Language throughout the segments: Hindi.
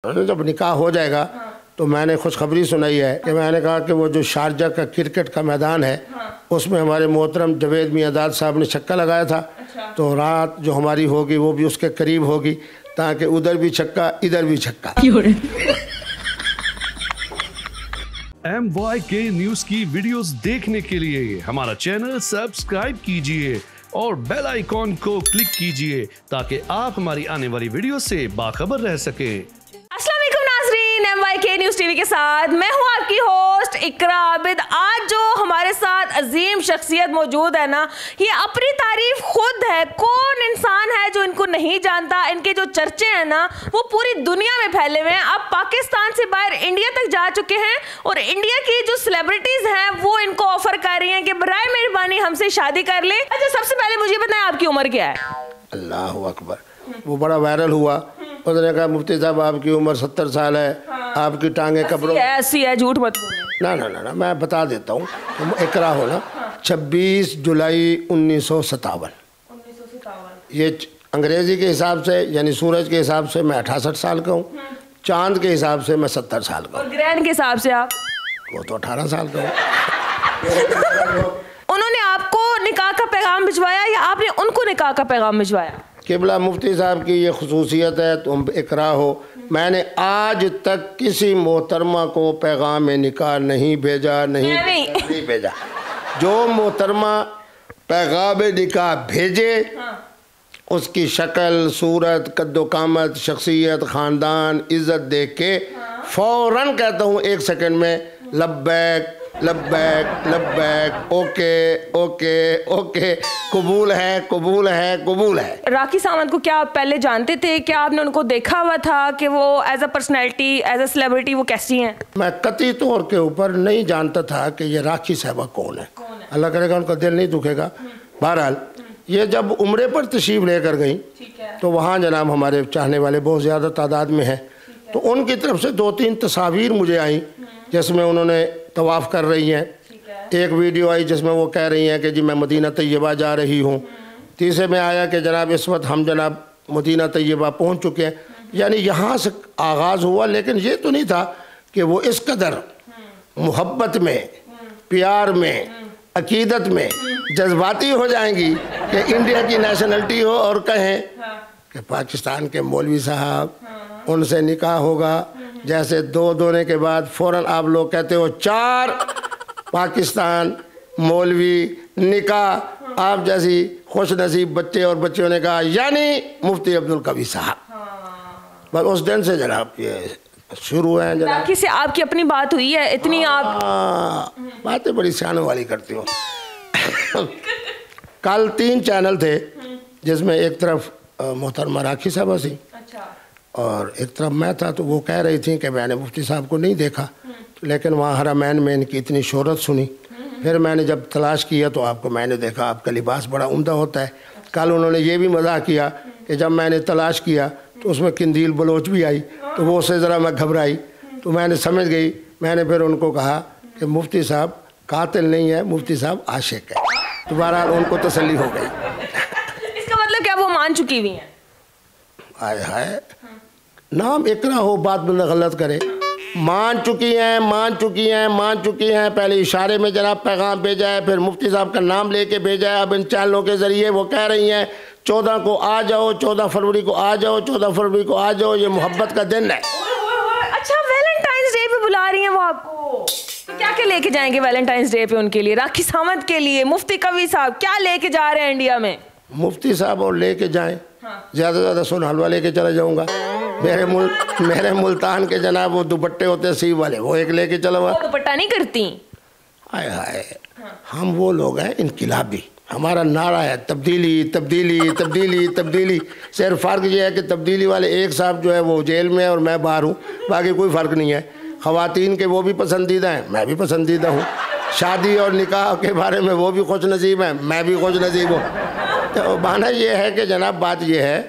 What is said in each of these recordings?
जब निकाह हो जाएगा तो मैंने खुशखबरी सुनाई है कि मैंने कहा कि वो जो शारजा का क्रिकेट का मैदान है उसमें हमारे मोहतरम जवेद मियाँदाद साहब ने छक्का लगाया था। तो रात जो हमारी होगी वो भी उसके करीब होगी ताकि उधर भी छक्का इधर भी छक्का। MYK न्यूज की वीडियोस देखने के लिए हमारा चैनल सब्सक्राइब कीजिए और बेल आइकॉन को क्लिक कीजिए ताकि आप हमारी आने वाली वीडियो से बाखबर रह सकें। अस्सलाम वालेकुम नाज़रीन, MYK न्यूज़ टीवी के साथ मैं हूं आपकी होस्ट इकरा आबिद। आज जो हमारे साथ अजीम शख्सियत मौजूद है ना, ये अपनी तारीफ खुद है। कौन इंसान है जो इनको नहीं जानता? इनके जो चर्चे हैं ना वो पूरी दुनिया में फैले हुए हैं। अब पाकिस्तान से बाहर इंडिया तक जा चुके हैं और इंडिया की जो सेलिब्रिटीज हैं वो इनको ऑफर कर रही हैं कि बराए मेहरबानी हमसे शादी कर ले। अच्छा, सबसे पहले मुझे बताएं आपकी उम्र क्या है? अल्लाह अकबर। वो बड़ा वायरल हुआ, उसने कहा मुफ्ती साहब आपकी उम्र 70 साल है, आपकी टांगे कब्रों ऐसी है, झूठ मत बोलो। ना मैं बता देता हूँ, तुम इकरा हो ना। 26 जुलाई 1957। ये अंग्रेजी के हिसाब से यानी सूरज के हिसाब से मैं 68 साल का हूँ, चांद के हिसाब से मैं 70 साल का हूँ, ग्रैंड के हिसाब से आप वो तो 18 साल का हूँ। उन्होंने आपको निकाह का पैगाम भिजवाया या आपने उनको निकाह का पैगाम भिजवाया? किबला मुफ्ती साहब की ये खुसूसियत है, तुम इकरा हो। मैंने आज तक किसी मोहतरमा को पैगाम निकाह नहीं भेजा, नहीं भेजा। जो मोहतरमा पैगाम निकाह भेजे उसकी शक्ल, सूरत, कद्दो कामत, शख्सियत, ख़ानदान, इज़्ज़त देख के फ़ौरन कहता हूँ 1 सेकंड में लब्बैक लब्बैक लब्बैक, ओके ओके ओके, कबूल है कबूल है कबूल है। राखी सावंत को क्या आप पहले जानते थे? क्या आपने उनको देखा हुआ था कि वो as a personality, as a celebrity वो कैसी हैं? मैं कतई तौर के ऊपर नहीं जानता था कि ये राखी साहबा कौन है। अल्लाह करेगा उनका दिल नहीं दुखेगा। बहरहाल ये जब उम्रे पर तशरीफ़ लेकर गई तो वहाँ जनाब हमारे चाहने वाले बहुत ज़्यादा तादाद में हैं, तो उनकी तरफ से 2-3 तस्वीर मुझे आई जिसमें उन्होंने तवाफ़ कर रही हैं। एक वीडियो आई जिसमें वो कह रही हैं कि जी मैं मदीना तैयबा जा रही हूँ। तीसरे में आया कि जनाब इस वक्त हम जनाब मदीना तैयबा पहुँच चुके हैं। यानी यहाँ से आगाज़ हुआ, लेकिन ये तो नहीं था कि वो इस कदर मोहब्बत में, प्यार में, अकीदत में जज्बाती हो जाएंगी कि इंडिया की नेशनलिटी हो और कहें कि पाकिस्तान के मौलवी साहब उनसे निकाह होगा। जैसे 2 दोने के बाद फ़ौरन आप लोग कहते हो 4 पाकिस्तान मौलवी निकाह। आप जैसी खुश नसीब बच्चे और बच्चियों ने कहा यानी मुफ्ती अब्दुल कवी साहब। बस उस दिन से जनाब ये शुरू है। राखी से आपकी अपनी बात हुई है इतनी? आप बातें बड़ी सियानों वाली करती हो। कल 3 चैनल थे जिसमें एक तरफ मोहतरमा राखी साहबा थी और एक तरफ मैं था। तो वो कह रही थी कि मैंने मुफ्ती साहब को नहीं देखा, लेकिन वहाँ हरमैन में इनकी इतनी शोहरत सुनी। फिर मैंने जब तलाश किया तो आपको मैंने देखा, आपका लिबास बड़ा उम्दा होता है। कल उन्होंने ये भी मजाक किया कि जब मैंने तलाश किया तो उसमें किंदील बलोच भी आई, तो वो उससे ज़रा मैं घबराई। तो मैंने समझ गई। मैंने फिर उनको कहा कि मुफ्ती साहब कातिल नहीं है, मुफ्ती साहब आशिक है। तो बहरहाल उनको तसल्ली हो गई। इसका मतलब क्या वो मान चुकी हुई हैं? आय हाय, नाम इकरा हो, बात बंदा गलत करे। मान चुकी हैं, मान चुकी हैं, मान चुकी हैं। पहले इशारे में जनाब पैगाम भेजा है, फिर मुफ्ती साहब का नाम लेके भेजा है। अब इन चैनलों के ज़रिए वो कह रही हैं 14 को आ जाओ, 14 फरवरी को आ जाओ, 14 फरवरी को आ जाओ, ये मोहब्बत का दिन है। अच्छा, वैलेंटाइंस डे पे बुला रही हैं वो आपको? तो क्या क्या लेके जाएंगे वैलेंटाइंस डे पे उनके लिए? राखी सावंत के लिए मुफ्ती कवी साहब क्या लेके जा रहे हैं इंडिया में? मुफ्ती साहब और लेके जाएं, ज़्यादा से ज़्यादा सुन हलवा लेके चला जाऊँगा। मेरे मुल्तान के जनाब वो दुपट्टे होते हैं सी वाले, वो एक लेके चला हुआ। दुपट्टा नहीं करती? हाय हाय, हम वो लोग हैं इनकिलाबी। हमारा नारा है तब्दीली तब्दीली तब्दीली तब्दीली। सिर्फ फ़र्क ये है कि तब्दीली वाले एक साहब जो है वो जेल में है और मैं बाहर हूँ, बाकी कोई फ़र्क नहीं है। ख़वातीन के वो भी पसंदीदा हैं, मैं भी पसंदीदा हूँ। शादी और निकाह के बारे में वो भी खुश नसीब हैं, मैं भी खुश नसीब हूँ। तो बहाना ये है कि जनाब बात ये है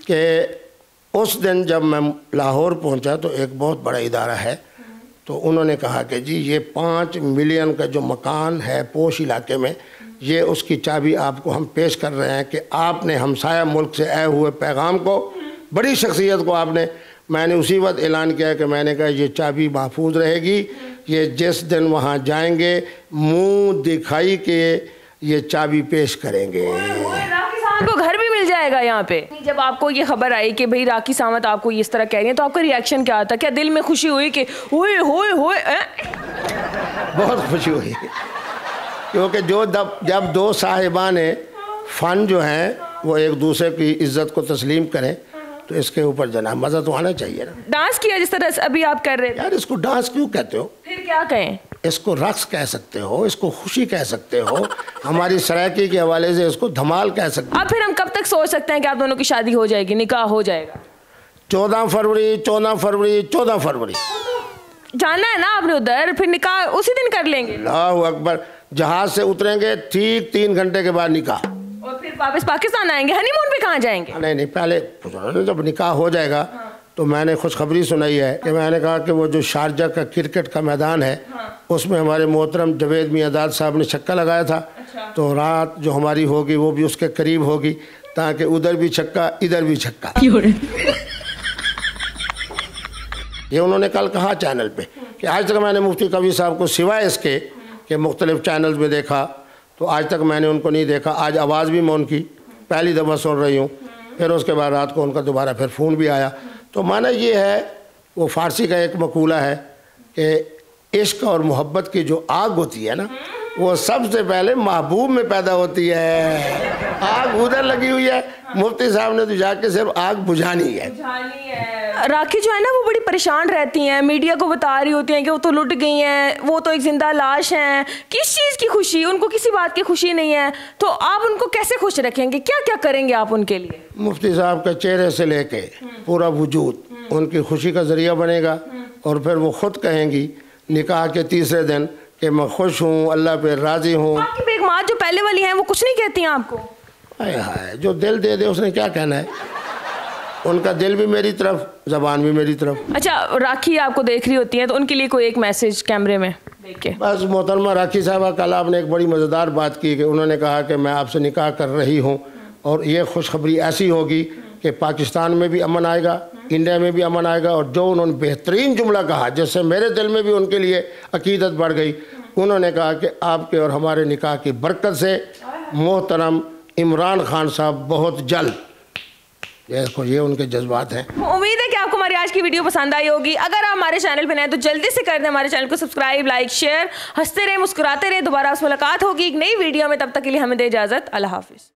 कि उस दिन जब मैं लाहौर पहुंचा तो एक बहुत बड़ा इदारा है, तो उन्होंने कहा कि जी ये 5 मिलियन का जो मकान है पोश इलाके में, ये उसकी चाबी आपको हम पेश कर रहे हैं कि आपने हमसाया मुल्क से आए हुए पैगाम को, बड़ी शख्सियत को आपने मैंने उसी वक्त ऐलान किया कि मैंने कहा ये चाबी महफूज रहेगी, ये जिस दिन वहाँ जाएंगे मुंह दिखाई के ये चाबी पेश करेंगे। राखी सावंत को घर भी मिल जाएगा यहाँ पे। जब आपको ये खबर आई कि भाई राखी सावंत आपको इस तरह कह रही है तो आपका रिएक्शन क्या था? क्या दिल में खुशी हुई कि होए होए होए? बहुत खुशी हुई, क्योंकि जब दो साहिबान फ़न जो हैं वो एक दूसरे की इज्जत को तस्लीम करें तो इसके ऊपर जना मज़ा तो आना चाहिए ना। डांस किया जिस तरह से अभी आप कर रहे थे। यार इसको डांस क्यों कहते हो? फिर क्या कहें? इसको रक्स कह सकते हो, इसको खुशी कह सकते हो, हमारी सरायकी के हवाले से इसको धमाल कह सकते हो। अब फिर हम कब तक सोच सकते हैं कि आप दोनों की शादी हो जाएगी, निकाह हो जाएगा? 14 फरवरी जाना है ना आपने उधर, फिर निकाह उसी दिन कर लेंगे। अल्लाहु अकबर, जहाज से उतरेंगे ठीक 3 घंटे के बाद निकाह। और फिर वापस पाकिस्तान आएंगे, हनीमून पे कहाँ जाएंगे? नहीं, पहले जब निकाह हो जाएगा तो मैंने खुशखबरी सुनाई है कि मैंने कहा कि वो जो शारजा का क्रिकेट का मैदान है उसमें हमारे मोहतरम जवेद मियाँदाद साहब ने छक्का लगाया था। तो रात जो हमारी होगी वो भी उसके करीब होगी, ताकि उधर भी छक्का इधर भी छक्का। ये उन्होंने कल कहा चैनल पे कि आज तक मैंने मुफ्ती कबीर साहब को सिवाय इसके कि मुख्तलिफ चैनल्स में देखा तो आज तक मैंने उनको नहीं देखा। आज आवाज़ भी मैं उनकी पहली दफ़ा सुन रही हूँ, फिर उसके बाद रात को उनका दोबारा फिर फ़ोन भी आया। तो माना ये है, वो फ़ारसी का एक मकूला है कि इश्क और मोहब्बत की जो आग होती है ना वो सबसे पहले महबूब में पैदा होती है। आग उधर लगी हुई है, मुफ्ती साहब ने तो जाके सिर्फ आग बुझानी है। राखी जो है ना वो बड़ी परेशान रहती हैं, मीडिया को बता रही होती हैं कि वो तो लुट गई हैं, वो तो एक जिंदा लाश हैं। किस चीज़ की खुशी? उनको किसी बात की खुशी नहीं है, तो आप उनको कैसे खुश रखेंगे? क्या क्या करेंगे आप उनके लिए? मुफ्ती साहब के चेहरे से लेके पूरा वजूद उनकी खुशी का जरिया बनेगा और फिर वो खुद कहेंगी निकाह के तीसरे दिन कि मैं खुश हूँ, अल्लाह पे राज़ी हूँ। आपकी बेगमात जो पहले वाली हैं वो कुछ नहीं कहती हैं आपको? हाय हाय, जो दिल दे दे उसने क्या कहना है। उनका दिल भी मेरी तरफ, ज़बान भी मेरी तरफ। अच्छा, राखी आपको देख रही होती है तो उनके लिए कोई एक मैसेज कैमरे में देख के। बस मोहतरमा राखी साहबा, कल आपने एक बड़ी मज़ेदार बात की कि उन्होंने कहा कि मैं आपसे निकाह कर रही हूँ और ये खुशखबरी ऐसी होगी कि पाकिस्तान में भी अमन आएगा, इंडिया में भी अमन आएगा। और जो उन्होंने बेहतरीन जुमला कहा जिससे मेरे दिल में भी उनके लिए अकीदत बढ़ गई, उन्होंने कहा कि आपके और हमारे निकाह की बरकत से मोहतरम इमरान खान साहब बहुत जल्द, देखो ये उनके जज्बात हैं। उम्मीद है कि आपको हमारी आज की वीडियो पसंद आई होगी। अगर आप हमारे चैनल पे नए तो जल्दी से कर दें हमारे चैनल को सब्सक्राइब, लाइक, शेयर। हंसते रहे, मुस्कुराते रहे। दोबारा मुलाकात होगी एक नई वीडियो में, तब तक के लिए हमें दे इजाजत। अल्लाह हाफिज़।